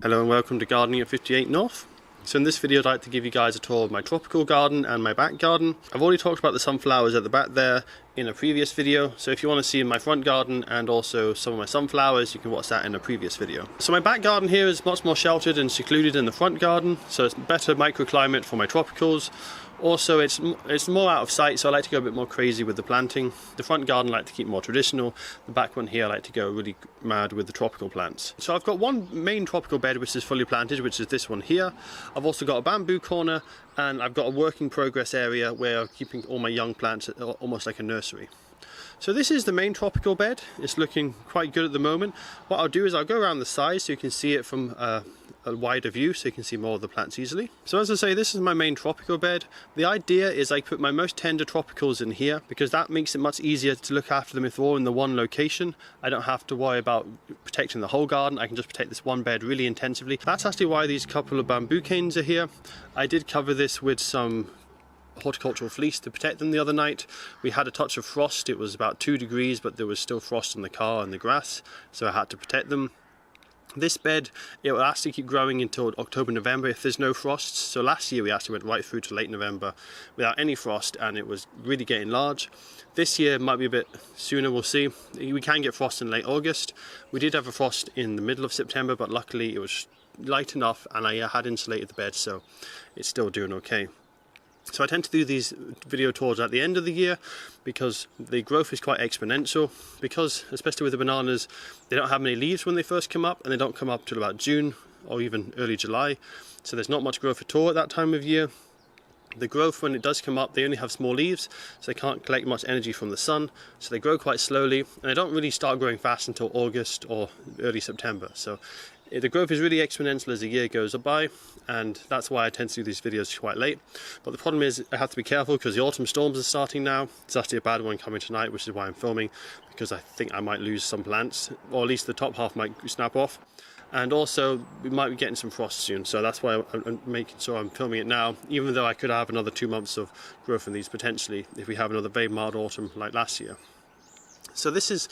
Hello and welcome to Gardening at 58 North. So in this video I'd like to give you guys a tour of my tropical garden and my back garden. I've already talked about the sunflowers at the back there in a previous video, so if you want to see my front garden and also some of my sunflowers, you can watch that in a previous video. So my back garden here is much more sheltered and secluded than the front garden, so it's better microclimate for my tropicals. Also it's more out of sight, so I like to go a bit more crazy with the planting. The front garden I like to keep more traditional. The back one here I like to go really mad with the tropical plants. So I've got one main tropical bed which is fully planted, which is this one here. I've also got a bamboo corner, and I've got a work in progress area where I'm keeping all my young plants almost like a nursery. So this is the main tropical bed. It's looking quite good at the moment. What I'll do is I'll go around the sides so you can see it from a wider view, so you can see more of the plants easily. So as I say, this is my main tropical bed. The idea is I put my most tender tropicals in here because that makes it much easier to look after them if they're all in the one location. I don't have to worry about protecting the whole garden. I can just protect this one bed really intensively. That's actually why these couple of bamboo canes are here. I did cover this with some horticultural fleece to protect them the other night. We had a touch of frost. It was about 2 degrees, but there was still frost on the car and the grass, so I had to protect them. This bed, it will actually keep growing until October, November if there's no frosts. So last year we actually went right through to late November without any frost, and it was really getting large. This year might be a bit sooner, we'll see. We can get frost in late August. We did have a frost in the middle of September, but luckily it was light enough and I had insulated the bed, so it's still doing okay. So I tend to do these video tours at the end of the year because the growth is quite exponential, because especially with the bananas, they don't have many leaves when they first come up, and they don't come up till about June or even early July, so there's not much growth at all at that time of year. The growth, when it does come up, they only have small leaves, so they can't collect much energy from the sun, so they grow quite slowly, and they don't really start growing fast until August or early September. So the growth is really exponential as the year goes by, and that's why I tend to do these videos quite late. But the problem is I have to be careful because the autumn storms are starting now. It's actually a bad one coming tonight, which is why I'm filming, because I think I might lose some plants, or at least the top half might snap off. And also we might be getting some frost soon, so that's why I'm making sure I'm filming it now, even though I could have another 2 months of growth in these potentially if we have another very mild autumn like last year. So this is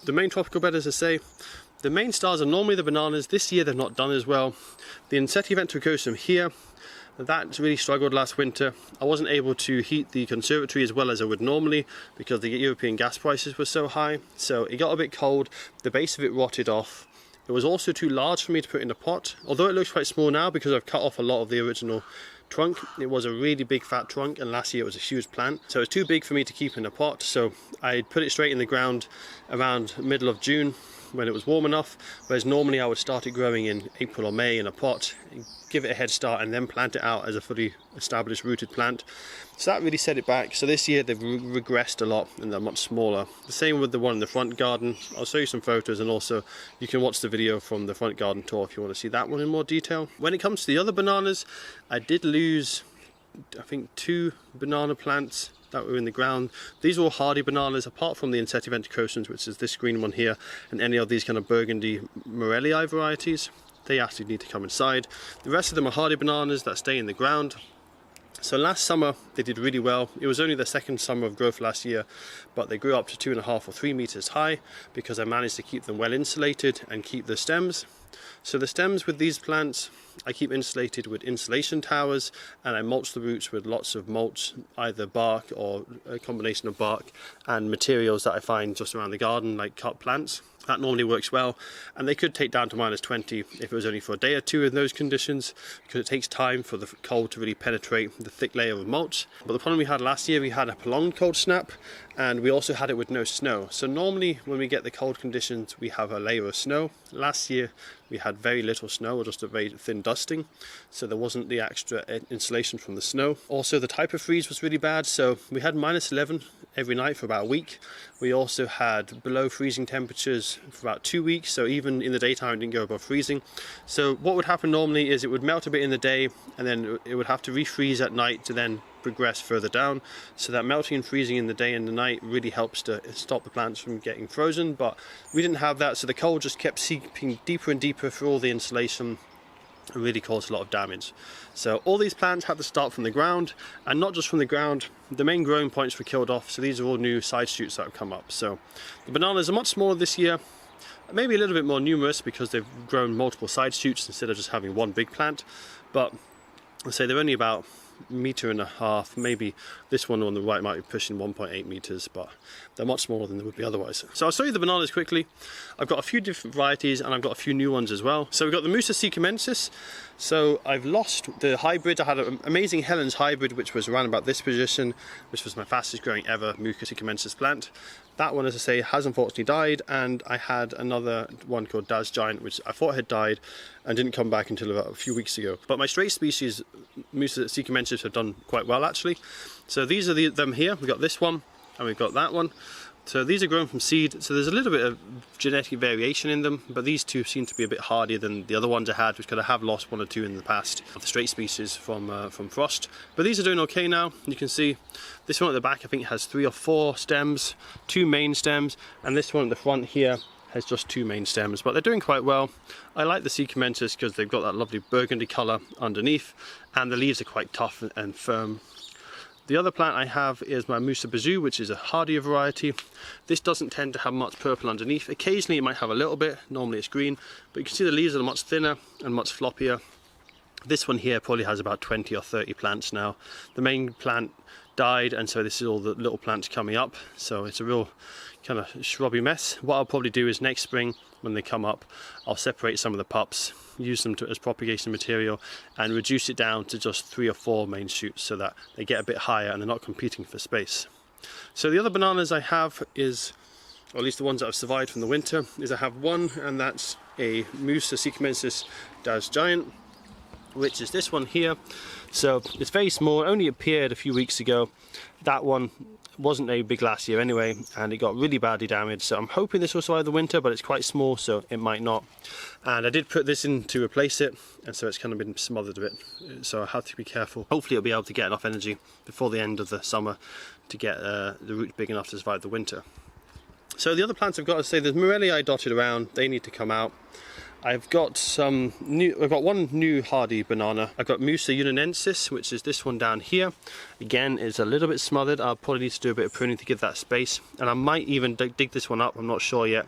the main tropical bed, as I say. The main stars are normally the bananas. This year they've not done as well. The Ensete ventricosum here, that really struggled last winter. I wasn't able to heat the conservatory as well as I would normally because the European gas prices were so high, so it got a bit cold. The base of it rotted off. It was also too large for me to put in a pot, although it looks quite small now because I've cut off a lot of the original trunk. It was a really big fat trunk, and last year it was a huge plant, so it was too big for me to keep in a pot, so I put it straight in the ground around middle of June when it was warm enough, whereas normally I would start it growing in April or May in a pot, give it a head start, and then plant it out as a fully established rooted plant. So that really set it back. So this year they've regressed a lot and they're much smaller. The same with the one in the front garden. I'll show you some photos, and also you can watch the video from the front garden tour if you want to see that one in more detail. When it comes to the other bananas, I did lose, I think, 2 banana plants that were in the ground. These are all hardy bananas, apart from the Ensete ventricosums, which is this green one here, and any of these kind of burgundy Morellii varieties. They actually need to come inside. The rest of them are hardy bananas that stay in the ground. So last summer they did really well. It was only the second summer of growth last year, but they grew up to 2.5 or 3 meters high because I managed to keep them well insulated and keep the stems. So the stems with these plants I keep insulated with insulation towers, and I mulch the roots with lots of mulch, either bark or a combination of bark and materials that I find just around the garden, like cut plants. That normally works well, and they could take down to -20 if it was only for a day or two in those conditions, because it takes time for the cold to really penetrate the thick layer of mulch. But the problem we had last year, we had a prolonged cold snap, and we also had it with no snow. So normally when we get the cold conditions, we have a layer of snow. Last year we had very little snow, or just a very thin dusting, so there wasn't the extra insulation from the snow. Also the type of freeze was really bad, so we had -11 every night for about a week. We also had below freezing temperatures for about 2 weeks, so even in the daytime it didn't go above freezing. So what would happen normally is it would melt a bit in the day, and then it would have to refreeze at night to then progress further down. So that melting and freezing in the day and the night really helps to stop the plants from getting frozen, but we didn't have that, so the cold just kept seeping deeper and deeper through all the insulation, and really caused a lot of damage. So all these plants had to start from the ground, and not just from the ground. The main growing points were killed off, so these are all new side shoots that have come up. So the bananas are much smaller this year, maybe a little bit more numerous because they've grown multiple side shoots instead of just having one big plant. But I'd say they're only about 1.5 meters, maybe this one on the right might be pushing 1.8 meters, but they're much smaller than they would be otherwise. So I'll show you the bananas quickly. I've got a few different varieties and I've got a few new ones as well. So we've got the Musella Hercules. So I've lost the hybrid. I had an amazing Helen's hybrid which was around about this position, which was my fastest growing ever Musella Hercules plant. That one, as I say, has unfortunately died, and I had another one called Das Giant which I thought had died and didn't come back until about a few weeks ago. But my straight species Musella Hercules have done quite well actually. So these are them here. We've got this one and we've got that one. So these are grown from seed, so there's a little bit of genetic variation in them, but these two seem to be a bit hardier than the other ones I had, which could have lost one or two in the past of the straight species from frost. But these are doing okay now. You can see this one at the back I think has 3 or 4 stems, 2 main stems, and this one at the front here has just 2 main stems, but they're doing quite well. I like the Hercules because they've got that lovely burgundy colour underneath, and the leaves are quite tough and firm. The other plant I have is my Musella, which is a hardier variety. This doesn't tend to have much purple underneath. Occasionally it might have a little bit, normally it's green, but you can see the leaves are much thinner and much floppier. This one here probably has about 20 or 30 plants now. The main plant died, and so this is all the little plants coming up, so it's a real kind of shrubby mess. What I'll probably do is next spring when they come up, I'll separate some of the pups, use them as propagation material, and reduce it down to just 3 or 4 main shoots so that they get a bit higher and they're not competing for space. So the other bananas I have is, or at least the ones that have survived from the winter, is I have one, and that's a Musella Hercules Das Giant, which is this one here. So it's very small, only appeared a few weeks ago. That one wasn't a big last year anyway, and it got really badly damaged, so I'm hoping this will survive the winter, but it's quite small so it might not. And I did put this in to replace it, and so it's kind of been smothered a bit, so I have to be careful. Hopefully it'll be able to get enough energy before the end of the summer to get the root big enough to survive the winter. So the other plants I've got to say, there's Morelli I dotted around, they need to come out. I've got one new hardy banana. I've got Musella, which is this one down here. Again, it's a little bit smothered. I'll probably need to do a bit of pruning to give that space. And I might even dig this one up, I'm not sure yet,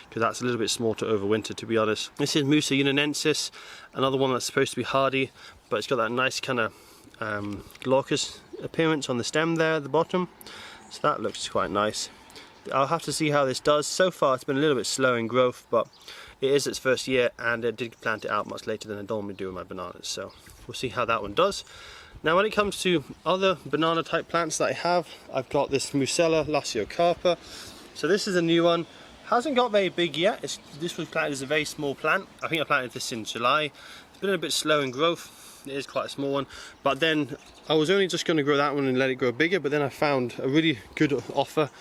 because that's a little bit small to overwinter, to be honest. This is Musella, another one that's supposed to be hardy, but it's got that nice kind of glaucous appearance on the stem there at the bottom. So that looks quite nice. I'll have to see how this does. So far it's been a little bit slow in growth, but it is its first year, and I did plant it out much later than I normally do with my bananas, so we'll see how that one does. Now when it comes to other banana type plants that I have, I've got this Musella lasiocarpa. So this is a new one. Hasn't got very big yet. This was planted as a very small plant. I think I planted this in July. It's been a bit slow in growth. It is quite a small one, but then I was only just going to grow that one and let it grow bigger, but then I found a really good offer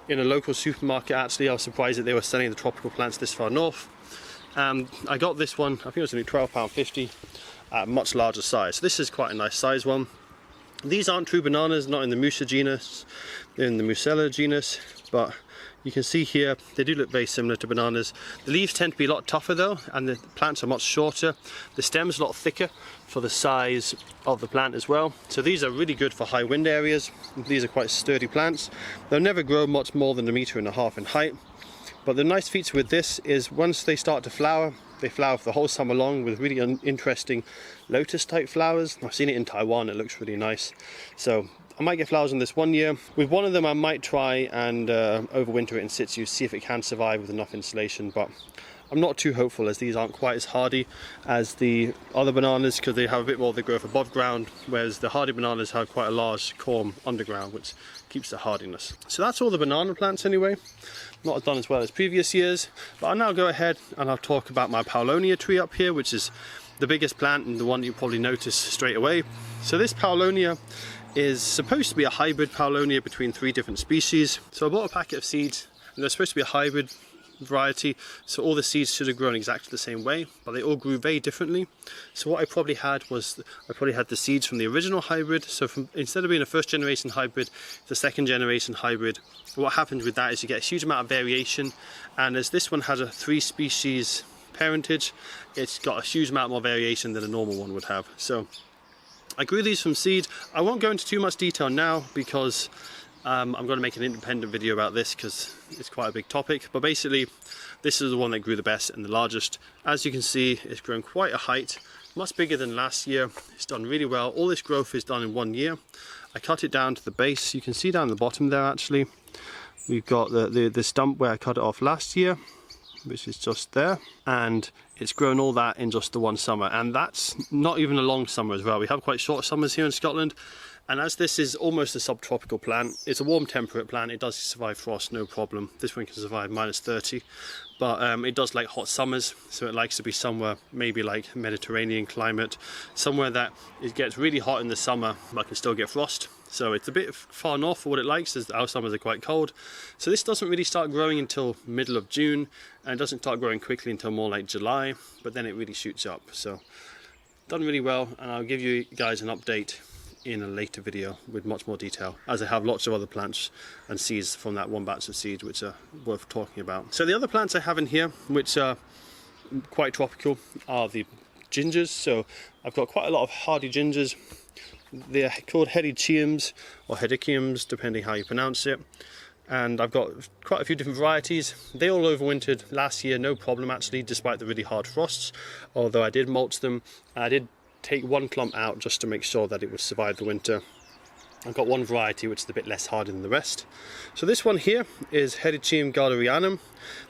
in a local supermarket. Actually, I was surprised that they were selling the tropical plants this far north. I got this one, I think it was only £12.50 at a much larger size. So this is quite a nice size one. These aren't true bananas, not in the Musella genus, they're in the Musella genus, but you can see here they do look very similar to bananas. The leaves tend to be a lot tougher though, and the plants are much shorter. The stem's a lot thicker for the size of the plant as well. So these are really good for high wind areas. These are quite sturdy plants. They'll never grow much more than 1.5 meters in height. But the nice feature with this is once they start to flower, they flower for the whole summer long with really interesting lotus type flowers. I've seen it in Taiwan, it looks really nice. So I might get flowers on this one year. With one of them I might try and overwinter it in situ, see if it can survive with enough insulation, but I'm not too hopeful as these aren't quite as hardy as the other bananas because they have a bit more of the growth above ground, whereas the hardy bananas have quite a large corm underground, which keeps the hardiness. So that's all the banana plants anyway. Not done as well as previous years, but I'll now go ahead and I'll talk about my Paulownia tree up here, which is the biggest plant and the one you probably notice straight away. So this Paulownia is supposed to be a hybrid Paulownia between 3 different species. So I bought a packet of seeds, and they're supposed to be a hybrid variety, so all the seeds should have grown exactly the same way, but they all grew very differently. So what I probably had was, I probably had the seeds from the original hybrid, so instead of being a first generation hybrid, the second generation hybrid. What happens with that is you get a huge amount of variation, and as this one has a 3 species parentage, it's got a huge amount more variation than a normal one would have. So I grew these from seed. I won't go into too much detail now because I'm going to make an independent video about this because it's quite a big topic. But basically, this is the one that grew the best and the largest. As you can see, it's grown quite a height, much bigger than last year. It's done really well. All this growth is done in 1 year. I cut it down to the base. You can see down the bottom there actually. We've got the stump where I cut it off last year, which is just there, and it's grown all that in just the 1 summer, and that's not even a long summer as well. We have quite short summers here in Scotland, and as this is almost a subtropical plant, it's a warm temperate plant. It does survive frost, no problem. This one can survive -30, but it does like hot summers, so it likes to be somewhere maybe like Mediterranean climate, somewhere that it gets really hot in the summer but can still get frost. So it's a bit far north for what it likes, as our summers are quite cold. So this doesn't really start growing until middle of June, and it doesn't start growing quickly until more like July, but then it really shoots up. So done really well, and I'll give you guys an update in a later video with much more detail, as I have lots of other plants and seeds from that one batch of seeds which are worth talking about. So the other plants I have in here, which are quite tropical, are the gingers. So I've got quite a lot of hardy gingers. They're called hedychiums or hedychiums, depending how you pronounce it. And I've got quite a few different varieties. They all overwintered last year, no problem actually, despite the really hard frosts. Although I did mulch them, I did take 1 clump out just to make sure that it would survive the winter. I've got one variety which is a bit less hardy than the rest. So this one here is Hedychium gardnerianum.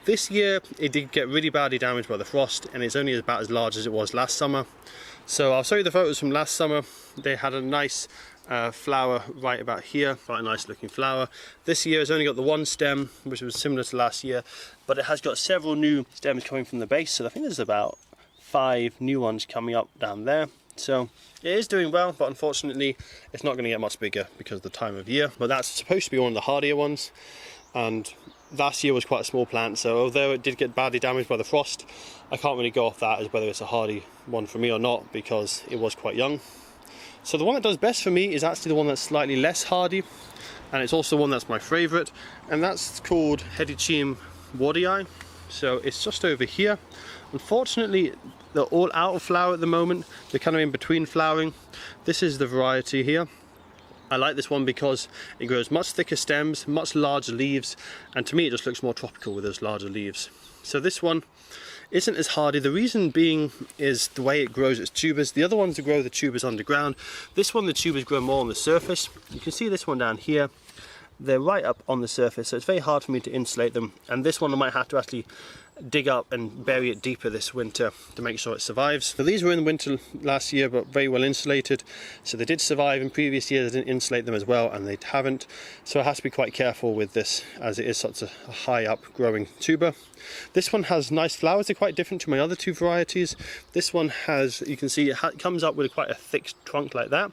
This year it did get really badly damaged by the frost, and it's only about as large as it was last summer. So I'll show you the photos from last summer. They had a nice flower right about here, quite a nice looking flower. This year it's only got the 1 stem, which was similar to last year, but it has got several new stems coming from the base. So I think there's about 5 new ones coming up down there. So it is doing well, but unfortunately it's not going to get much bigger because of the time of year. But that's supposed to be one of the hardier ones, and last year was quite a small plant, so although it did get badly damaged by the frost, I can't really go off that as whether it's a hardy one for me or not, because it was quite young. So the one that does best for me is actually the one that's slightly less hardy, and it's also one that's my favourite, and that's called Hedychium wardii. So it's just over here. Unfortunately, they're all out of flower at the moment. They're kind of in between flowering. This is the variety here. I like this one because it grows much thicker stems, much larger leaves, and to me it just looks more tropical with those larger leaves. So this one isn't as hardy. The reason being is the way it grows its tubers. The other ones that grow the tubers underground. This one, the tubers grow more on the surface. You can see this one down here. They're right up on the surface, so it's very hard for me to insulate them. And this one I might have to actually dig up and bury it deeper this winter to make sure it survives. So these were in the winter last year, but very well insulated, so they did survive. In previous years I didn't insulate them as well, and they haven't, so I have to be quite careful with this as it is such a high up growing tuber. This one has nice flowers. They're quite different to my other 2 varieties. This one has, you can see it comes up with quite a thick trunk like that.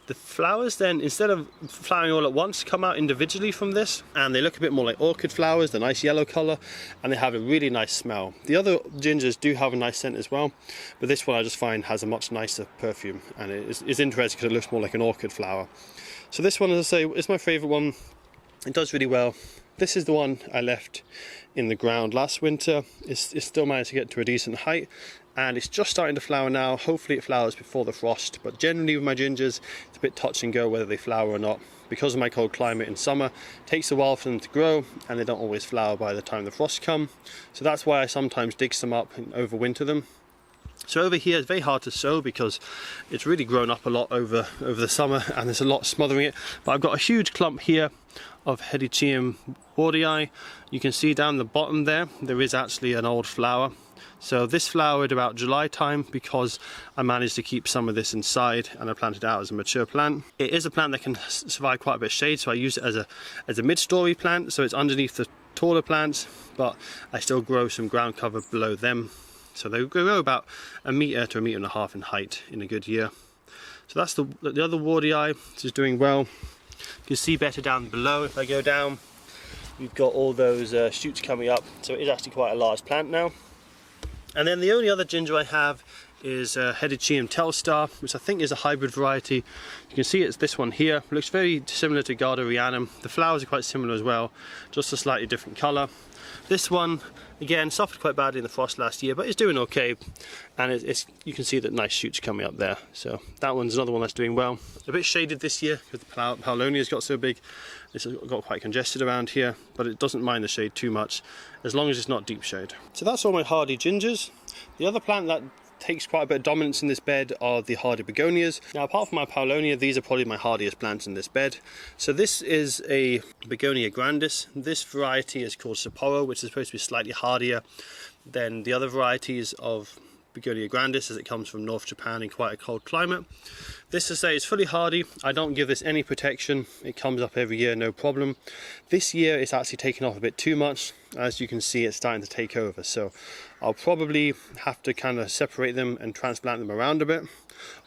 The flowers then, instead of flowering all at once, come out individually from this, and they look a bit more like orchid flowers. They're nice yellow colour, and they have a really nice smell. The other gingers do have a nice scent as well, but this one I just find has a much nicer perfume, and it is interesting because it looks more like an orchid flower. So this one, as I say, is my favourite one. It does really well. This is the one I left in the ground last winter. It's still managed to get to a decent height, and it's just starting to flower now. Hopefully it flowers before the frost, but generally with my gingers it's a bit touch and go whether they flower or not. Because of my cold climate in summer, it takes a while for them to grow, and they don't always flower by the time the frosts come. So that's why I sometimes dig some up and overwinter them. So over here it's very hard to sow because it's really grown up a lot over the summer, and there's a lot smothering it. But I've got a huge clump here of Hedychium wardii. You can see down the bottom there is actually an old flower. So this flowered about July time because I managed to keep some of this inside, and I planted it out as a mature plant. It is a plant that can survive quite a bit of shade, so I use it as a mid-story plant, so it's underneath the taller plants, but I still grow some ground cover below them. So they grow about 1 metre to 1.5 metres in height in a good year. So that's the other wardii, which is doing well. You can see better down below. If I go down, we've got all those shoots coming up, so it is actually quite a large plant now. And then the only other ginger I have is Hedychium telstar, which I think is a hybrid variety. You can see it's this one here. It looks very similar to Gardnerianum. The flowers are quite similar as well, just a slightly different colour. This one, again, suffered quite badly in the frost last year, but it's doing okay. And you can see that nice shoots coming up there. So that one's another one that's doing well. A bit shaded this year because the Paulownia's got so big. It's got quite congested around here, but it doesn't mind the shade too much, as long as it's not deep shade. So that's all my hardy gingers. The other plant that takes quite a bit of dominance in this bed are the hardy begonias. Now, apart from my Paulownia, these are probably my hardiest plants in this bed. So this is a Begonia grandis. This variety is called Sapporo, which is supposed to be slightly hardier than the other varieties of Begonia grandis, as it comes from North Japan in quite a cold climate. This to say, it's fully hardy. I don't give this any protection. It comes up every year, no problem. This year it's actually taken off a bit too much. As you can see, it's starting to take over. So I'll probably have to kind of separate them and transplant them around a bit.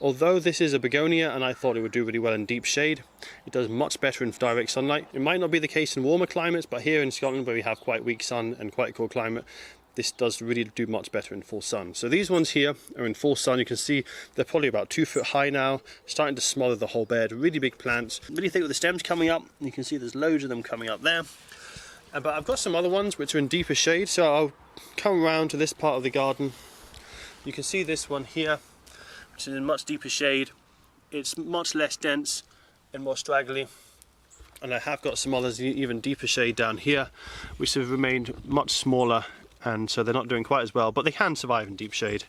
Although this is a begonia and I thought it would do really well in deep shade, it does much better in direct sunlight. It might not be the case in warmer climates, but here in Scotland, where we have quite weak sun and quite a cool climate, this does really do much better in full sun. So these ones here are in full sun. You can see they're probably about 2 foot high now, starting to smother the whole bed. Really big plants, really thick with the stems coming up. You can see there's loads of them coming up there. But I've got some other ones which are in deeper shade, so I'll come around to this part of the garden. You can see this one here, which is in much deeper shade. It's much less dense and more straggly. And I have got some others even deeper shade down here, which have remained much smaller, and so they're not doing quite as well, but they can survive in deep shade.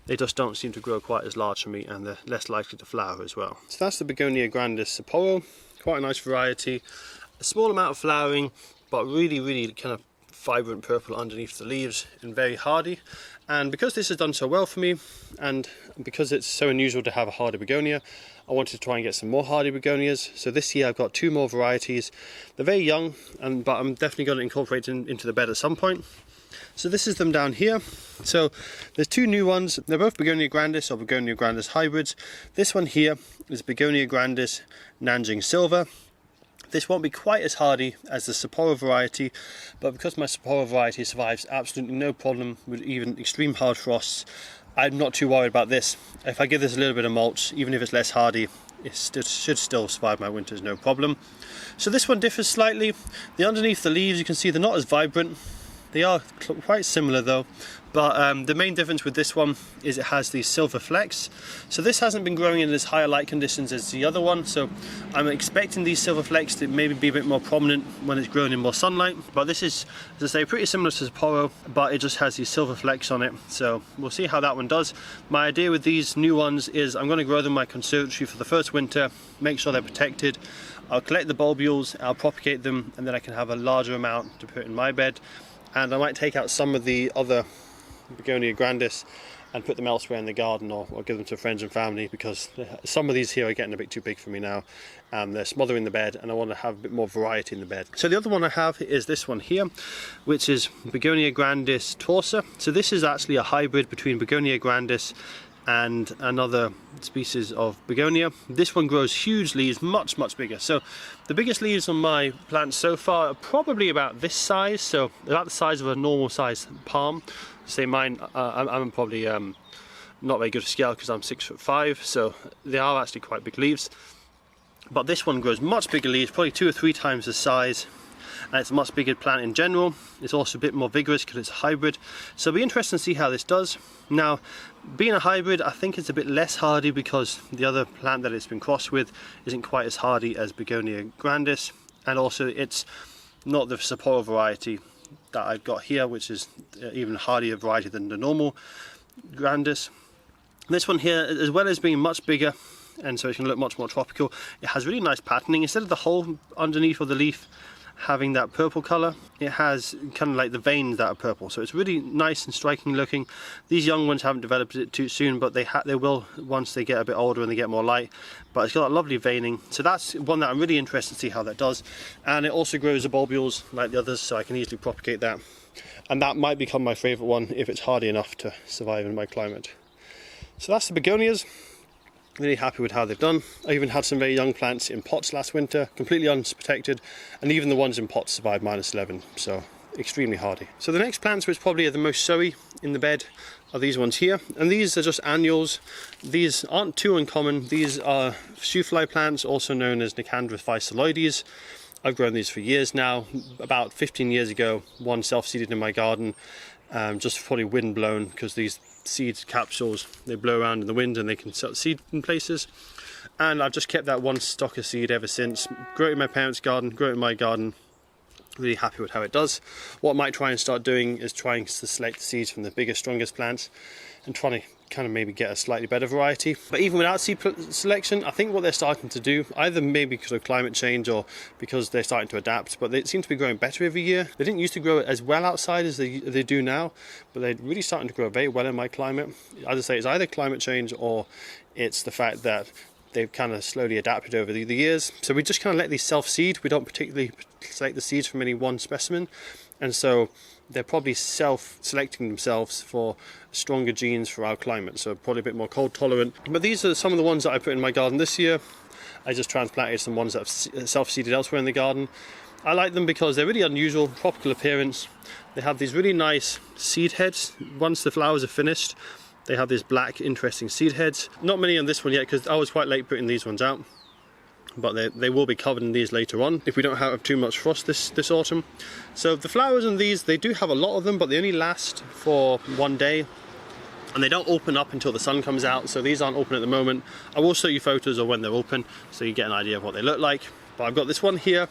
They just don't seem to grow quite as large for me, and they're less likely to flower as well. So that's the Begonia grandis Sapporo. Quite a nice variety. A small amount of flowering, but really kind of vibrant purple underneath the leaves, and very hardy. And because this has done so well for me, and because it's so unusual to have a hardy begonia, I wanted to try and get some more hardy begonias. So this year I've got 2 more varieties. They're very young, but I'm definitely going to incorporate them into the bed at some point. So this is them down here. So there's 2 new ones. They're both Begonia grandis or Begonia grandis hybrids. This one here is Begonia grandis Nanjing Silver. This won't be quite as hardy as the Sapporo variety, but because my Sapporo variety survives absolutely no problem with even extreme hard frosts, I'm not too worried about this. If I give this a little bit of mulch, even if it's less hardy, it should still survive my winters no problem. So this one differs slightly. The underneath the leaves, you can see they're not as vibrant. They are quite similar though, but the main difference with this one is it has these silver flecks. So this hasn't been growing in as higher light conditions as the other one, so I'm expecting these silver flecks to maybe be a bit more prominent when it's grown in more sunlight. But this is, as I say, pretty similar to Sapporo, but it just has these silver flecks on it, so we'll see how that one does. My idea with these new ones is I'm going to grow them in my conservatory for the first winter, make sure they're protected. I'll collect the bulbules, I'll propagate them, and then I can have a larger amount to put in my bed. And I might take out some of the other Begonia grandis and put them elsewhere in the garden, or give them to friends and family, because some of these here are getting a bit too big for me now, and they're smothering the bed, and I want to have a bit more variety in the bed. So the other one I have is this one here, which is Begonia grandis Torsa. So this is actually a hybrid between Begonia grandis and another species of begonia. This one grows huge leaves, much bigger. So the biggest leaves on my plants so far are probably about this size, so about the size of a normal size palm. Say mine, I'm probably not very good at scale because I'm 6'5", so they are actually quite big leaves. But this one grows much bigger leaves, probably 2 or 3 times the size. And it's a much bigger plant in general. It's also a bit more vigorous because it's a hybrid. So it'll be interesting to see how this does. Now, being a hybrid, I think it's a bit less hardy because the other plant that it's been crossed with isn't quite as hardy as Begonia grandis. And also it's not the Sapporo variety that I've got here, which is even hardier variety than the normal grandis. This one here, as well as being much bigger, and so it's going to look much more tropical, it has really nice patterning. Instead of the hole underneath of the leaf having that purple colour, it has kind of like the veins that are purple, so it's really nice and striking looking. These young ones haven't developed it too soon, but they will once they get a bit older and they get more light. But it's got a lovely veining, so that's one that I'm really interested to see how that does. And it also grows the bulbules like the others, so I can easily propagate that, and that might become my favourite one if it's hardy enough to survive in my climate. So that's the begonias. Really happy with how they've done. I even had some very young plants in pots last winter, completely unprotected, and even the ones in pots survived -11, so extremely hardy. So the next plants which probably are the most showy in the bed are these ones here, and these are just annuals. These aren't too uncommon. These are shoe fly plants, also known as Nicandrus phyceloides. I've grown these for years now. About 15 years ago, one self-seeded in my garden, just probably wind blown, because these seed capsules, they blow around in the wind and they can seed in places. And I've just kept that one stock of seed ever since. Grow it in my parents' garden, grow it in my garden. Really happy with how it does. What I might try and start doing is trying to select the seeds from the biggest, strongest plants and trying to kind of maybe get a slightly better variety. But even without seed selection, I think what they're starting to do, either maybe because of climate change or because they're starting to adapt, but they seem to be growing better every year. They didn't used to grow as well outside as they do now, but they're really starting to grow very well in my climate. As I say, it's either climate change or it's the fact that they've kind of slowly adapted over the years. So we just kind of let these self-seed. We don't particularly select the seeds from any one specimen, and so they're probably self-selecting themselves for stronger genes for our climate, so probably a bit more cold tolerant. But these are some of the ones that I put in my garden this year. I just transplanted some ones that have self-seeded elsewhere in the garden. I like them because they're really unusual, tropical appearance. They have these really nice seed heads. Once the flowers are finished, they have these black, interesting seed heads. Not many on this one yet, because I was quite late putting these ones out. But they will be covered in these later on, if we don't have too much frost this autumn. So the flowers on these, they do have a lot of them, but they only last for one day. And they don't open up until the sun comes out, so these aren't open at the moment. I will show you photos of when they're open, so you get an idea of what they look like. But I've got this one here.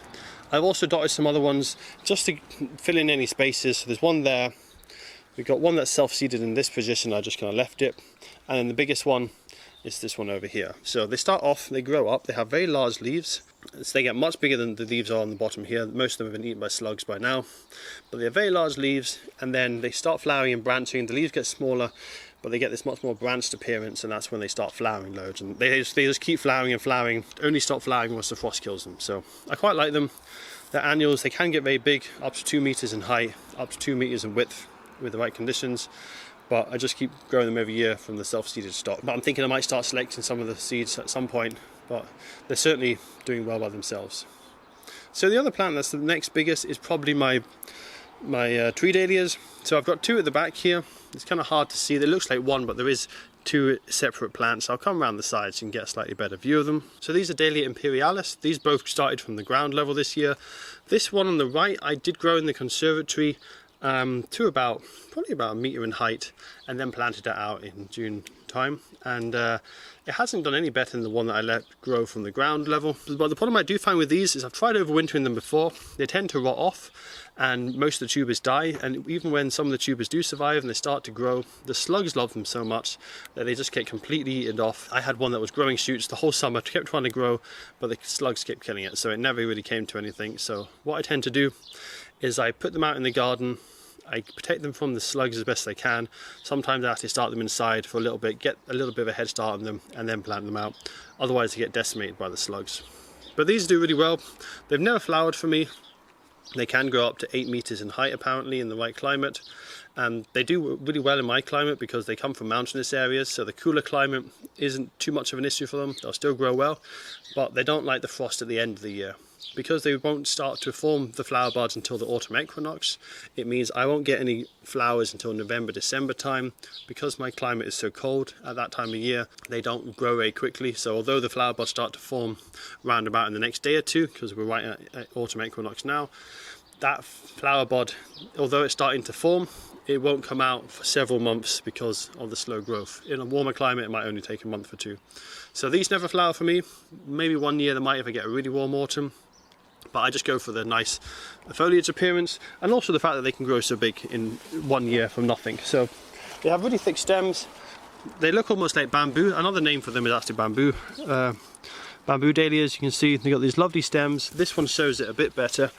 I've also dotted some other ones, just to fill in any spaces. So there's one there. We've got one that's self-seeded in this position, I just kind of left it. And then the biggest one is this one over here. So they start off, they grow up, they have very large leaves. So they get much bigger than the leaves are on the bottom here. Most of them have been eaten by slugs by now. But they have very large leaves, and then they start flowering and branching. The leaves get smaller, but they get this much more branched appearance, and that's when they start flowering loads. And they just keep flowering and flowering, only stop flowering once the frost kills them. So I quite like them. They're annuals, they can get very big, up to 2 meters in height, up to 2 meters in width with the right conditions. But I just keep growing them every year from the self-seeded stock. But I'm thinking I might start selecting some of the seeds at some point, but they're certainly doing well by themselves. So the other plant that's the next biggest is probably my tree dahlias. So I've got two at the back here. It's kind of hard to see. It looks like one, but there is two separate plants. I'll come around the sides so you can get a slightly better view of them. So these are Dahlia imperialis. These both started from the ground level this year. This one on the right I did grow in the conservatory to probably about 1 meter in height, and then planted it out in June time, and it hasn't done any better than the one that I let grow from the ground level. But the problem I do find with these is I've tried overwintering them before. They tend to rot off and most of the tubers die, and even when some of the tubers do survive and they start to grow, the slugs love them so much that they just get completely eaten off. I had one that was growing shoots the whole summer, kept trying to grow, but the slugs kept killing it, so it never really came to anything. So what I tend to do is I put them out in the garden, I protect them from the slugs as best I can. Sometimes I have to start them inside for a little bit, get a little bit of a head start on them, and then plant them out. Otherwise they get decimated by the slugs. But these do really well. They've never flowered for me. They can grow up to 8 meters in height apparently in the right climate. And they do really well in my climate because they come from mountainous areas, so the cooler climate isn't too much of an issue for them. They'll still grow well, but they don't like the frost at the end of the year. Because they won't start to form the flower buds until the autumn equinox, it means I won't get any flowers until November, December time. Because my climate is so cold at that time of year, they don't grow very quickly. So although the flower buds start to form round about in the next day or two, because we're right at autumn equinox now, that flower bud, although it's starting to form, it won't come out for several months because of the slow growth. In a warmer climate, it might only take a month or two. So these never flower for me. Maybe one year they might if I get a really warm autumn. But I just go for the nice foliage appearance, and also the fact that they can grow so big in 1 year from nothing. So they have really thick stems. They look almost like bamboo. Another name for them is actually bamboo. Bamboo dahlias, you can see they've got these lovely stems. This one shows it a bit better.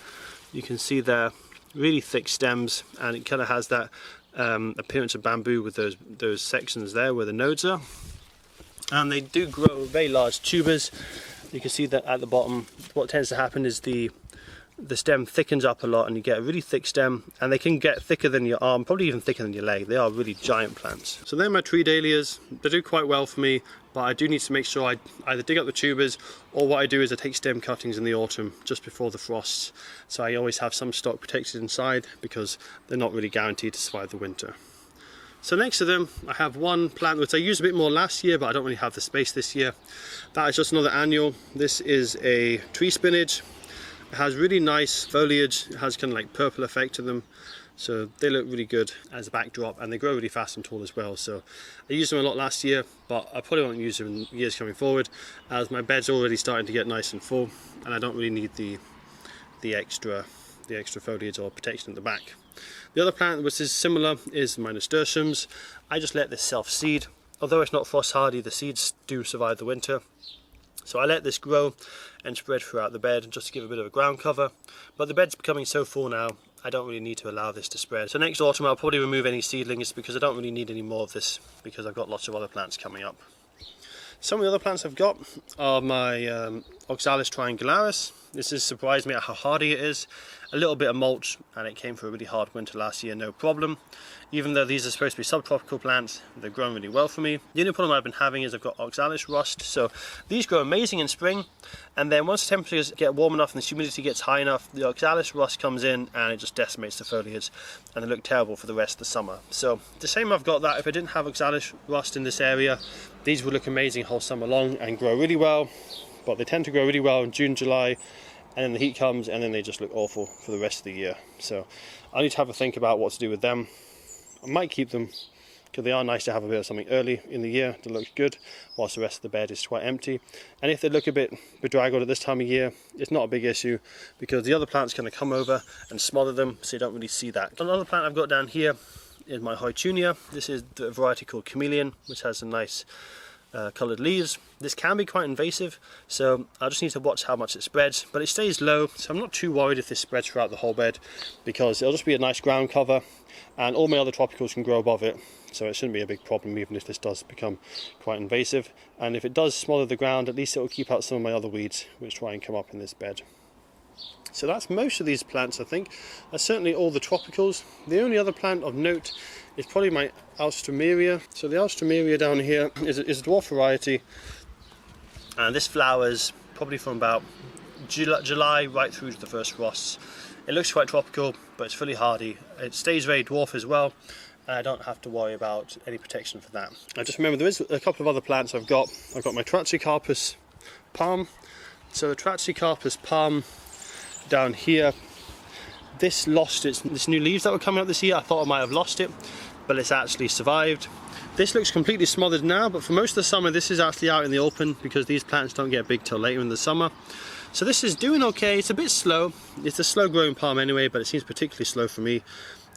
You can see they're really thick stems, and it kind of has that appearance of bamboo with those sections there where the nodes are. And they do grow very large tubers. You can see that at the bottom, what tends to happen is the the stem thickens up a lot and you get a really thick stem, and they can get thicker than your arm, probably even thicker than your leg. They are really giant plants. So they're my tree dahlias. They do quite well for me, but I do need to make sure I either dig up the tubers, or what I do is I take stem cuttings in the autumn just before the frosts. So I always have some stock protected inside because they're not really guaranteed to survive the winter. So next to them I have one plant which I used a bit more last year, but I don't really have the space this year. That is just another annual. This is a tree spinach. It has really nice foliage. It has kind of like purple effect to them, so they look really good as a backdrop, and they grow really fast and tall as well. So I used them a lot last year, but I probably won't use them in years coming forward, as my bed's already starting to get nice and full and I don't really need the extra foliage or protection at the back. The other plant which is similar is my nasturtiums. I just let this self-seed. Although it's not frost hardy, the seeds do survive the winter. So I let this grow and spread throughout the bed just to give a bit of a ground cover. But the bed's becoming so full now, I don't really need to allow this to spread. So next autumn I'll probably remove any seedlings because I don't really need any more of this, because I've got lots of other plants coming up. Some of the other plants I've got are my Oxalis triangularis. This has surprised me at how hardy it is. A little bit of mulch and it came through a really hard winter last year, no problem. Even though these are supposed to be subtropical plants, they've grown really well for me. The only problem I've been having is I've got Oxalis rust, so these grow amazing in spring, and then once the temperatures get warm enough and the humidity gets high enough, the Oxalis rust comes in and it just decimates the foliage, and they look terrible for the rest of the summer. So the same I've got that. If I didn't have Oxalis rust in this area, these would look amazing whole summer long and grow really well, but they tend to grow really well in June, July, and then the heat comes and then they just look awful for the rest of the year. So I need to have a think about what to do with them. I might keep them because they are nice to have a bit of something early in the year that looks good, whilst the rest of the bed is quite empty. And if they look a bit bedraggled at this time of year, it's not a big issue because the other plants kind of come over and smother them, so you don't really see that. Another plant I've got down here is my Houttuynia. This is the variety called chameleon, which has some nice coloured leaves. This can be quite invasive, so I just need to watch how much it spreads, but it stays low, so I'm not too worried if this spreads throughout the whole bed, because it'll just be a nice ground cover and all my other tropicals can grow above it, so it shouldn't be a big problem even if this does become quite invasive. And if it does smother the ground, at least it will keep out some of my other weeds which try and come up in this bed. So that's most of these plants, I think. That's certainly all the tropicals. The only other plant of note is probably my Alstroemeria. So the Alstroemeria down here is a dwarf variety, and this flowers probably from about July right through to the first frosts. It looks quite tropical, but it's fully hardy. It stays very dwarf as well, and I don't have to worry about any protection for that. I just remember there is a couple of other plants I've got. I've got my Trachycarpus palm. So the Trachycarpus palm down here, this lost its new leaves that were coming up this year. I thought I might have lost it, but it's actually survived. This looks completely smothered now, but for most of the summer this is actually out in the open because these plants don't get big till later in the summer. So this is doing okay. It's a bit slow. It's a slow growing palm anyway, but it seems particularly slow for me.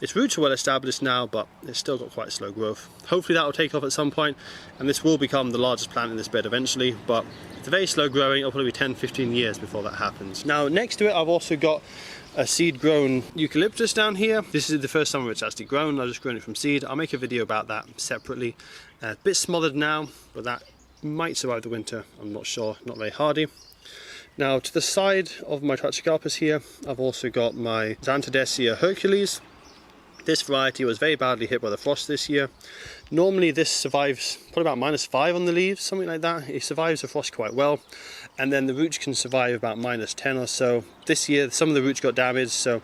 Its roots are well established now, but it's still got quite slow growth. Hopefully that will take off at some point, and this will become the largest plant in this bed eventually, but it's very slow growing. It'll probably be 10-15 years before that happens. Now next to it I've also got a seed grown eucalyptus down here. This is the first summer it's actually grown. I've just grown it from seed. I'll make a video about that separately. A bit smothered now, but that might survive the winter. I'm not sure, not very hardy. Now to the side of my Trachycarpus here, I've also got my Zantedeschia Hercules. This variety was very badly hit by the frost this year. Normally this survives probably about -5 on the leaves, something like that. It survives the frost quite well, and then the roots can survive about -10 or so. This year some of the roots got damaged, so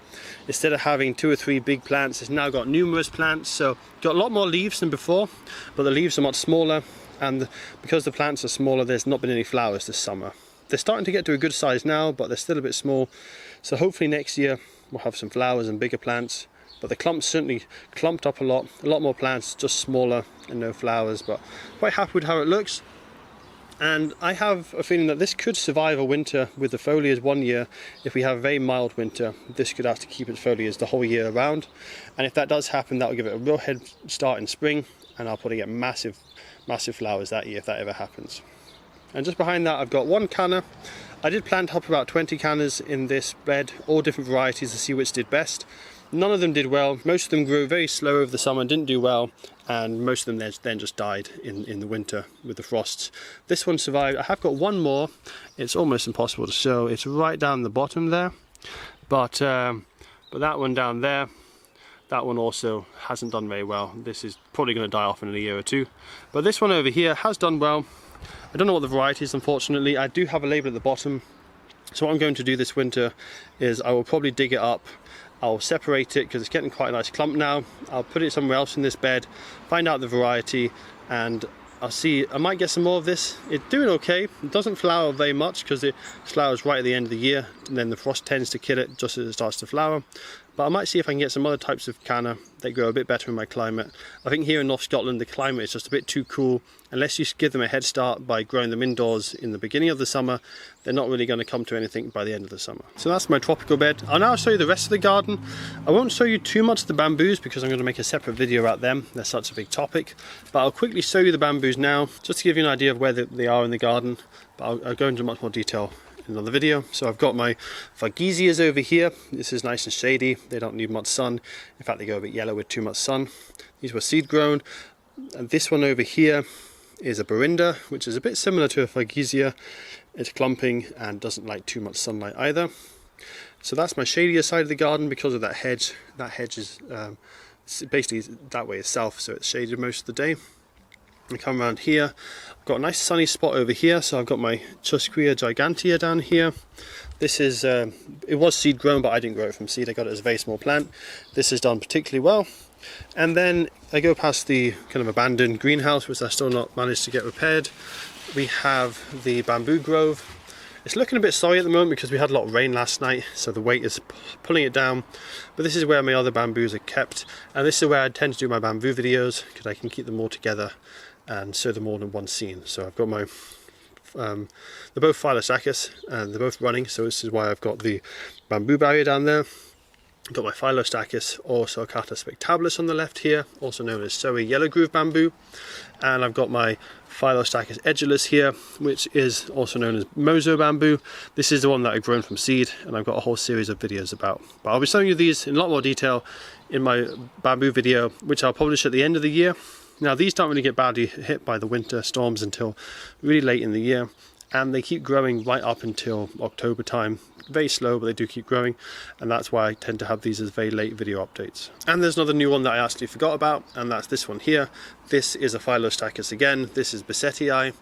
instead of having 2 or 3 big plants, it's now got numerous plants, so got a lot more leaves than before, but the leaves are much smaller, and because the plants are smaller, there's not been any flowers this summer. They're starting to get to a good size now, but they're still a bit small, so hopefully next year we'll have some flowers and bigger plants. But the clumps certainly clumped up a lot more plants, just smaller and no flowers, but quite happy with how it looks. And I have a feeling that this could survive a winter with the foliage one year. If we have a very mild winter, this could actually keep its foliage the whole year around. And if that does happen, that will give it a real head start in spring, and I'll probably get massive flowers that year if that ever happens. And just behind that I've got one canna. I did plan to up about 20 cannas in this bed, all different varieties, to see which did best. None of them did well. Most of them grew very slow over the summer and didn't do well, and most of them then just died in the winter with the frosts. This one survived. I have got one more. It's almost impossible to show. It's right down the bottom there. But that one down there, that one also hasn't done very well. This is probably going to die off in a year or two. But this one over here has done well. I don't know what the variety is, unfortunately. I do have a label at the bottom. So what I'm going to do this winter is I will probably dig it up. I'll separate it because it's getting quite a nice clump now. I'll put it somewhere else in this bed, find out the variety, and I'll see. I might get some more of this. It's doing okay. It doesn't flower very much because it flowers right at the end of the year, and then the frost tends to kill it just as it starts to flower. But I might see if I can get some other types of canna that grow a bit better in my climate. I think here in North Scotland the climate is just a bit too cool. Unless you give them a head start by growing them indoors in the beginning of the summer, they're not really going to come to anything by the end of the summer. So that's my tropical bed. I'll now show you the rest of the garden. I won't show you too much of the bamboos because I'm going to make a separate video about them. They're such a big topic. But I'll quickly show you the bamboos now, just to give you an idea of where they are in the garden. But I'll go into much more detail in another video. So I've got my fargesias over here. This is nice and shady. They don't need much sun. In fact, they go a bit yellow with too much sun. These were seed grown. And this one over here is a Berinda, which is a bit similar to a fargesia. It's clumping and doesn't like too much sunlight either. So that's my shadier side of the garden because of that hedge. That hedge is basically that way itself, so it's shaded most of the day. I come around here, I've got a nice sunny spot over here, so I've got my Tusquia gigantea down here. This is, it was seed grown, but I didn't grow it from seed, I got it as a very small plant. This has done particularly well. And then I go past the kind of abandoned greenhouse, which I still not managed to get repaired. We have the bamboo grove. It's looking a bit sorry at the moment because we had a lot of rain last night, so the weight is pulling it down. But this is where my other bamboos are kept, and this is where I tend to do my bamboo videos because I can keep them all together and show them all in one scene. So I've got my, they're both Phyllostachys and they're both running, so this is why I've got the bamboo barrier down there. I've got my Phyllostachys or Sulcata spectabilis on the left here, also known as Surrey yellow groove bamboo. And I've got my Phyllostachys edulis here, which is also known as Mozo bamboo. This is the one that I've grown from seed, and I've got a whole series of videos about. But I'll be showing you these in a lot more detail in my bamboo video, which I'll publish at the end of the year. Now these don't really get badly hit by the winter storms until really late in the year, and they keep growing right up until October time. Very slow, but they do keep growing, and that's why I tend to have these as very late video updates. And there's another new one that I actually forgot about, and that's this one here. This is a Phyllostachys again. This is Bessettii. I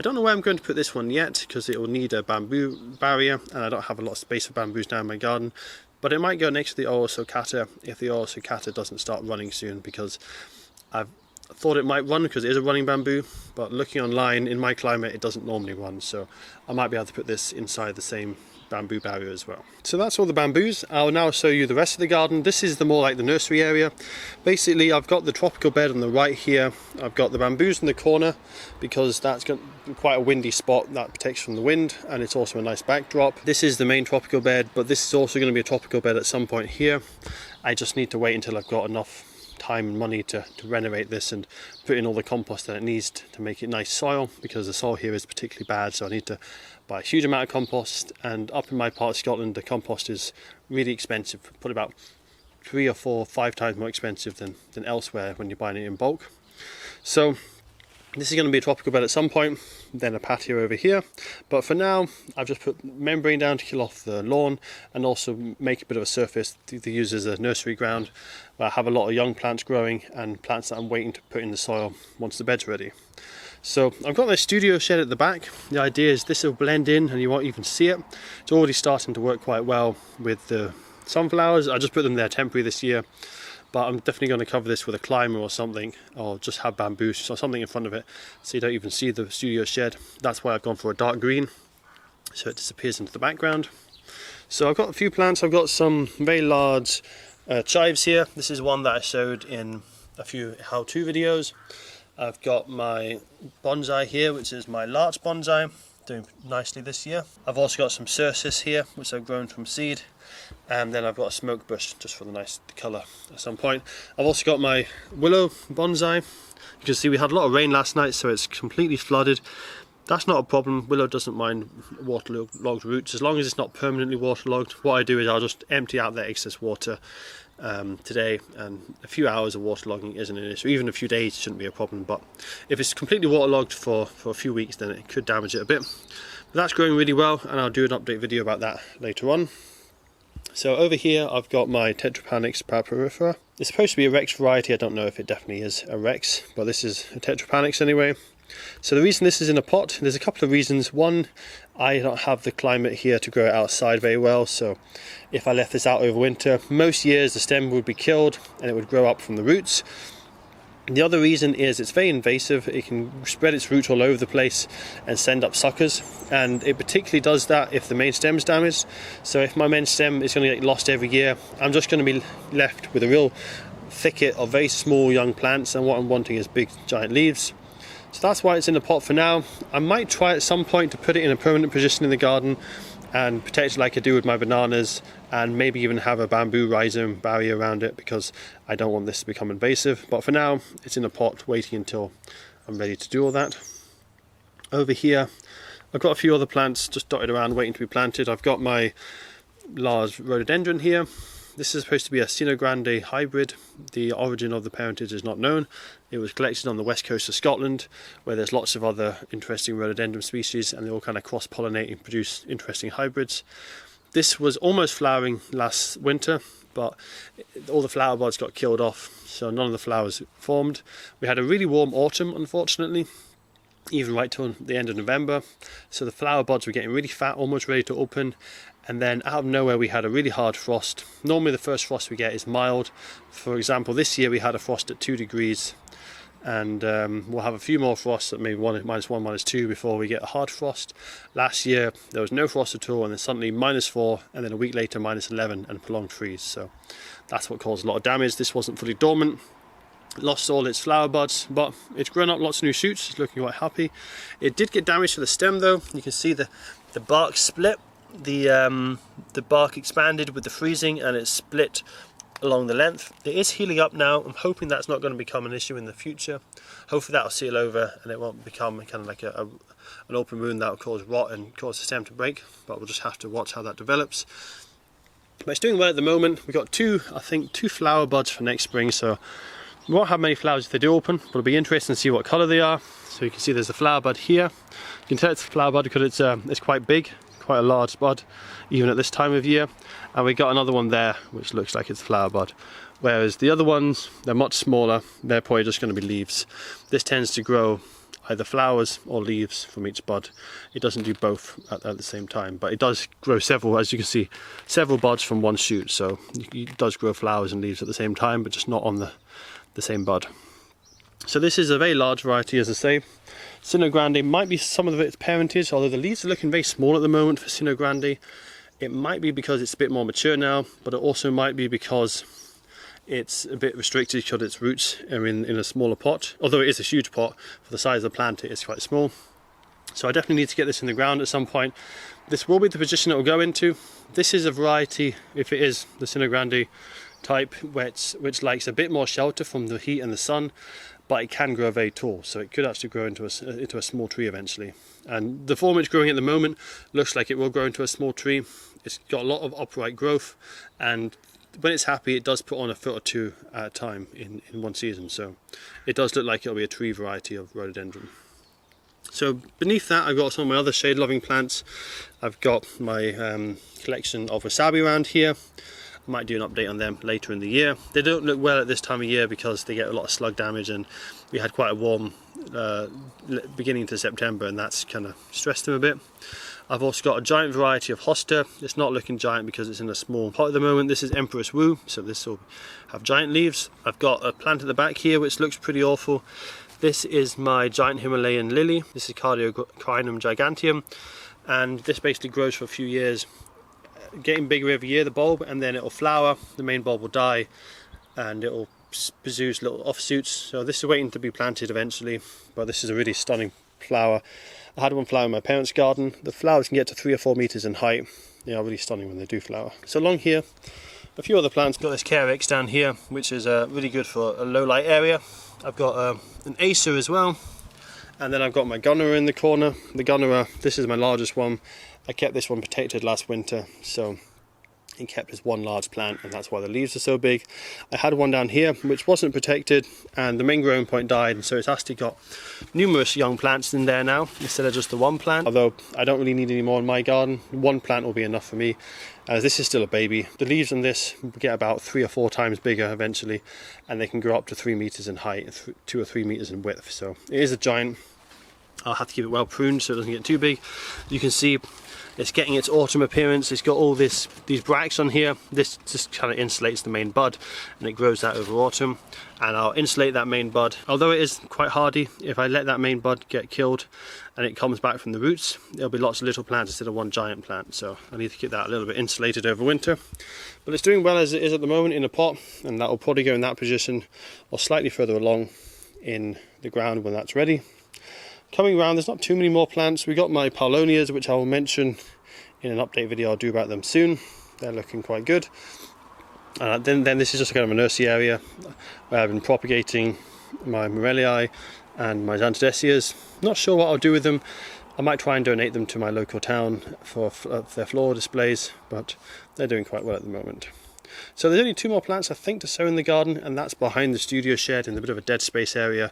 don't know where I'm going to put this one yet because it will need a bamboo barrier, and I don't have a lot of space for bamboos now in my garden. But it might go next to the Sulcata if the Sulcata doesn't start running soon, because I've thought it might run because it is a running bamboo, but looking online in my climate it doesn't normally run, so I might be able to put this inside the same bamboo barrier as well. So that's all the bamboos. I'll now show you the rest of the garden. This is the more like the nursery area. Basically I've got the tropical bed on the right here. I've got the bamboos in the corner because that's got quite a windy spot that protects from the wind, and it's also a nice backdrop. This is the main tropical bed, but this is also going to be a tropical bed at some point here. I just need to wait until I've got enough time and money to renovate this and put in all the compost that it needs to make it nice soil, because the soil here is particularly bad, so I need to buy a huge amount of compost. And up in my part of Scotland the compost is really expensive, probably about 3 or 4 or 5 times more expensive than elsewhere when you're buying it in bulk. So this is going to be a tropical bed at some point, then a patio over here, but for now I've just put membrane down to kill off the lawn and also make a bit of a surface to use as a nursery ground, where I have a lot of young plants growing and plants that I'm waiting to put in the soil once the bed's ready. So I've got my studio shed at the back. The idea is this will blend in and you won't even see it. It's already starting to work quite well with the sunflowers. I just put them there temporary this year, but I'm definitely going to cover this with a climber or something, or just have bamboo or something in front of it so you don't even see the studio shed. That's why I've gone for a dark green, so it disappears into the background. So I've got a few plants. I've got some very large chives here. This is one that I showed in a few how-to videos. I've got my bonsai here, which is my larch bonsai, doing nicely this year. I've also got some cercis here, which I've grown from seed. And then I've got a smoke bush just for the nice colour at some point. I've also got my willow bonsai. You can see we had a lot of rain last night, so it's completely flooded. That's not a problem. Willow doesn't mind waterlogged roots as long as it's not permanently waterlogged. What I do is I'll just empty out the excess water today, and a few hours of waterlogging isn't an issue. Even a few days shouldn't be a problem, but if it's completely waterlogged for a few weeks, then it could damage it a bit. But that's growing really well, and I'll do an update video about that later on. So over here I've got my Tetrapanix papyrifera. It's supposed to be a Rex variety. I don't know if it definitely is a Rex, but this is a Tetrapanix anyway. So the reason this is in a pot, there's a couple of reasons. One, I don't have the climate here to grow it outside very well, so if I left this out over winter, most years the stem would be killed and it would grow up from the roots. The other reason is it's very invasive. It can spread its roots all over the place and send up suckers, and it particularly does that if the main stem is damaged. So if my main stem is going to get lost every year, I'm just going to be left with a real thicket of very small young plants, and what I'm wanting is big giant leaves. So that's why it's in the pot for now. I might try at some point to put it in a permanent position in the garden and protect it like I do with my bananas, and maybe even have a bamboo rhizome barrier around it, because I don't want this to become invasive. But for now it's in a pot waiting until I'm ready to do all that. Over here I've got a few other plants just dotted around waiting to be planted. I've got my large rhododendron here. This is supposed to be a Sino Grande hybrid. The origin of the parentage is not known. It was collected on the west coast of Scotland, where there's lots of other interesting rhododendron species, and they all kind of cross-pollinate and produce interesting hybrids. This was almost flowering last winter, but all the flower buds got killed off, so none of the flowers formed. We had a really warm autumn, unfortunately, even right till the end of November, so the flower buds were getting really fat, almost ready to open. And then out of nowhere we had a really hard frost. Normally the first frost we get is mild. For example, this year we had a frost at 2 degrees, and we'll have a few more frosts at maybe -1, -2 before we get a hard frost. Last year there was no frost at all, and then suddenly -4, and then a week later -11, and prolonged freeze. So that's what caused a lot of damage. This wasn't fully dormant. It lost all its flower buds, but it's grown up lots of new shoots. It's looking quite happy. It did get damage to the stem though. You can see the bark split. The bark expanded with the freezing, and it split along the length. It is healing up now. I'm hoping that's not going to become an issue in the future. Hopefully that'll seal over and it won't become kind of like an open wound that will cause rot and cause the stem to break, but we'll just have to watch how that develops. But it's doing well at the moment. We've got two flower buds for next spring, so we won't have many flowers if they do open, but it'll be interesting to see what colour they are. So you can see there's a flower bud here. You can tell it's a flower bud because it's quite big, quite a large bud, even at this time of year. And we got another one there which looks like it's a flower bud, whereas the other ones, they're much smaller. They're probably just going to be leaves. This tends to grow either flowers or leaves from each bud. It doesn't do both at the same time, but it does grow several, as you can see, several buds from one shoot. So it does grow flowers and leaves at the same time, but just not on the same bud. So this is a very large variety, as I say. Sino Grande might be some of its parentage, although the leaves are looking very small at the moment for Sino Grande. It might be because it's a bit more mature now, but it also might be because it's a bit restricted because its roots are in a smaller pot. Although it is a huge pot, for the size of the plant it is quite small. So I definitely need to get this in the ground at some point. This will be the position it will go into. This is a variety, if it is the Sino Grande type, which likes a bit more shelter from the heat and the sun, but it can grow very tall, so it could actually grow into a small tree eventually. And the form it's growing at the moment looks like it will grow into a small tree. It's got a lot of upright growth, and when it's happy it does put on a foot or two at a time in one season, so it does look like it'll be a tree variety of rhododendron. So beneath that I've got some of my other shade loving plants. I've got my collection of wasabi around here. I might do an update on them later in the year. They don't look well at this time of year because they get a lot of slug damage, and we had quite a warm beginning to September, and that's kind of stressed them a bit. I've also got a giant variety of hosta. It's not looking giant because it's in a small pot at the moment. This is Empress Wu, so this will have giant leaves. I've got a plant at the back here which looks pretty awful. This is my giant Himalayan lily. This is Cardiocrinum giganteum, and this basically grows for a few years, getting bigger every year, the bulb, and then it'll flower, the main bulb will die, and it'll produce little offshoots. So this is waiting to be planted eventually, but this is a really stunning flower. I had one flower in my parents' garden. The flowers can get to 3 or 4 meters in height. They are really stunning when they do flower. So along here, a few other plants. Got this Carex down here, which is really good for a low light area. I've got an Acer as well, and then I've got my Gunnera in the corner. The Gunnera, this is my largest one. I kept this one protected last winter, so it kept as one large plant, and that's why the leaves are so big. I had one down here which wasn't protected, and the main growing point died, and so it's actually got numerous young plants in there now instead of just the one plant. Although I don't really need any more in my garden, one plant will be enough for me, as this is still a baby. The leaves on this get about 3 or 4 times bigger eventually, and they can grow up to 3 meters in height, 2 or 3 meters in width, so it is a giant. I'll have to keep it well pruned so it doesn't get too big. You can see it's getting its autumn appearance. It's got all these bracts on here. This just kind of insulates the main bud, and it grows that over autumn. And I'll insulate that main bud. Although it is quite hardy, if I let that main bud get killed and it comes back from the roots, there'll be lots of little plants instead of one giant plant. So I need to keep that a little bit insulated over winter. But it's doing well as it is at the moment in a pot, and that will probably go in that position or slightly further along in the ground when that's ready. Coming around, there's not too many more plants. We got my Paulownias, which I will mention in an update video I'll do about them soon. They're looking quite good. Then this is just kind of a nursery area where I've been propagating my Morellii and my Zantedeschias. Not sure what I'll do with them. I might try and donate them to my local town for their floral displays, but they're doing quite well at the moment. So there's only 2 more plants I think to sow in the garden, and that's behind the studio shed in a bit of a dead space area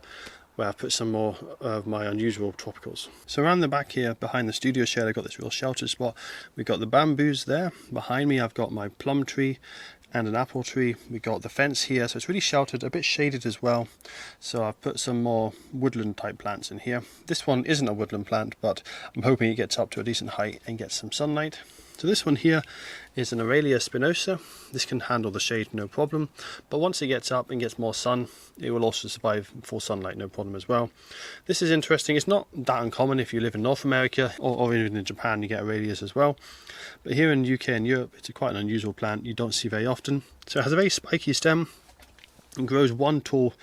where I've put some more of my unusual tropicals. So around the back here, behind the studio shed, I've got this real sheltered spot. We've got the bamboos there. Behind me, I've got my plum tree and an apple tree. We've got the fence here, so it's really sheltered, a bit shaded as well. So I've put some more woodland type plants in here. This one isn't a woodland plant, but I'm hoping it gets up to a decent height and gets some sunlight. So this one here is an Aralia spinosa. This can handle the shade no problem, but once it gets up and gets more sun, it will also survive full sunlight no problem as well. This is interesting. It's not that uncommon if you live in North America, or even in Japan you get Aralias as well. But here in the UK and Europe, it's quite an unusual plant you don't see very often. So it has a very spiky stem and grows one tall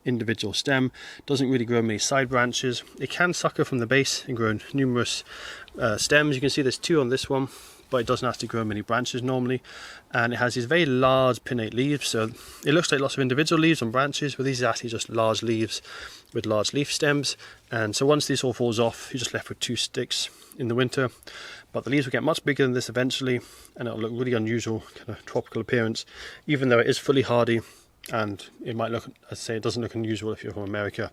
individual stem. Doesn't really grow many side branches. It can sucker from the base and grow numerous stems. You can see there's 2 on this one, but it doesn't have to grow many branches normally, and it has these very large pinnate leaves, so it looks like lots of individual leaves on branches, but these are actually just large leaves with large leaf stems. And so once this all falls off, you're just left with 2 sticks in the winter, but the leaves will get much bigger than this eventually, and it'll look really unusual, kind of tropical appearance, even though it is fully hardy. And it might look, as I say, it doesn't look unusual if you're from America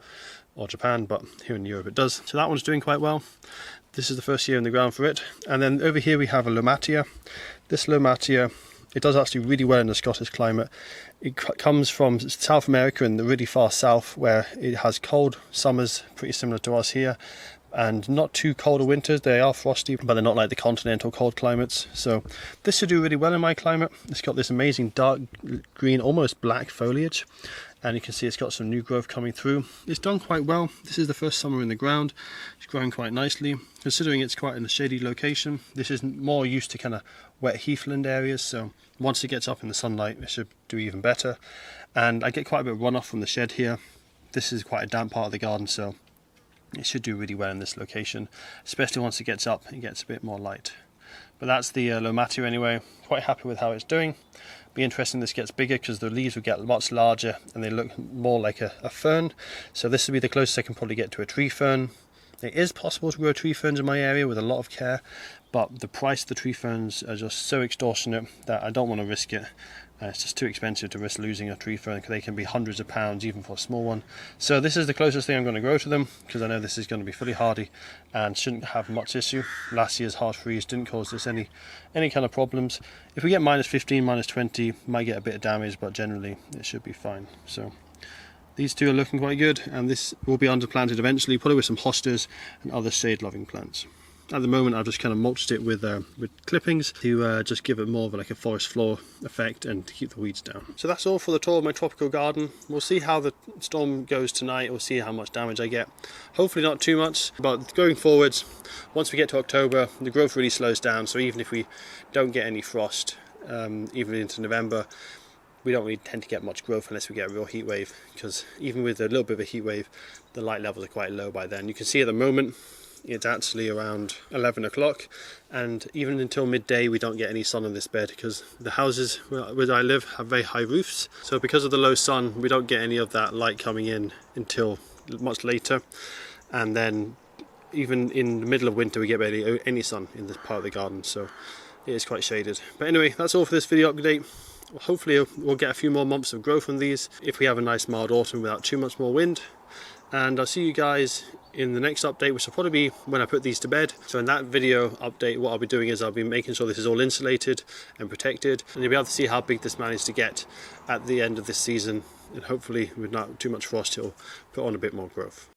or Japan, but here in Europe it does. So that one's doing quite well. This is the first year in the ground for it. And then over here we have a Lomatia. This Lomatia, it does actually really well in the Scottish climate. It comes from South America in the really far south, where it has cold summers, pretty similar to us here, and not too colder winters. They are frosty, but they're not like the continental cold climates. So this should do really well in my climate. It's got this amazing dark green, almost black foliage, and you can see it's got some new growth coming through. It's done quite well. This is the first summer in the ground. It's growing quite nicely, considering it's quite in a shady location. This is more used to kind of wet heathland areas, so once it gets up in the sunlight, it should do even better. And I get quite a bit of runoff from the shed here. This is quite a damp part of the garden, so it should do really well in this location, especially once it gets up and gets a bit more light. But that's the Lomatia anyway. Quite happy with how it's doing. Be interesting this gets bigger, because the leaves will get much larger and they look more like a fern. So this will be the closest I can probably get to a tree fern. It is possible to grow tree ferns in my area with a lot of care, but the price of the tree ferns are just so extortionate that I don't want to risk it. It's just too expensive to risk losing a tree fern, because they can be hundreds of pounds even for a small one. So this is the closest thing I'm going to grow to them, because I know this is going to be fully hardy and shouldn't have much issue. Last year's hard freeze didn't cause this any kind of problems. If we get -15, -20, might get a bit of damage, but generally it should be fine. So these 2 are looking quite good, and this will be underplanted eventually, probably with some hostas and other shade-loving plants. At the moment I've just kind of mulched it with clippings to just give it more of like a forest floor effect and to keep the weeds down. So that's all for the tour of my tropical garden. We'll see how the storm goes tonight. We'll see how much damage I get. Hopefully not too much, but going forwards, once we get to October, the growth really slows down. So even if we don't get any frost, even into November, we don't really tend to get much growth unless we get a real heat wave, because even with a little bit of a heat wave, the light levels are quite low by then. You can see at the moment it's actually around 11 o'clock, and even until midday we don't get any sun on this bed, because the houses where I live have very high roofs. So because of the low sun, we don't get any of that light coming in until much later, and then even in the middle of winter we get barely any sun in this part of the garden. So it is quite shaded. But anyway, that's all for this video update. Hopefully we'll get a few more months of growth on these if we have a nice mild autumn without too much more wind. And I'll see you guys in the next update, which will probably be when I put these to bed. So in that video update, what I'll be doing is I'll be making sure this is all insulated and protected, and you'll be able to see how big this managed to get at the end of this season, and hopefully with not too much frost it'll put on a bit more growth.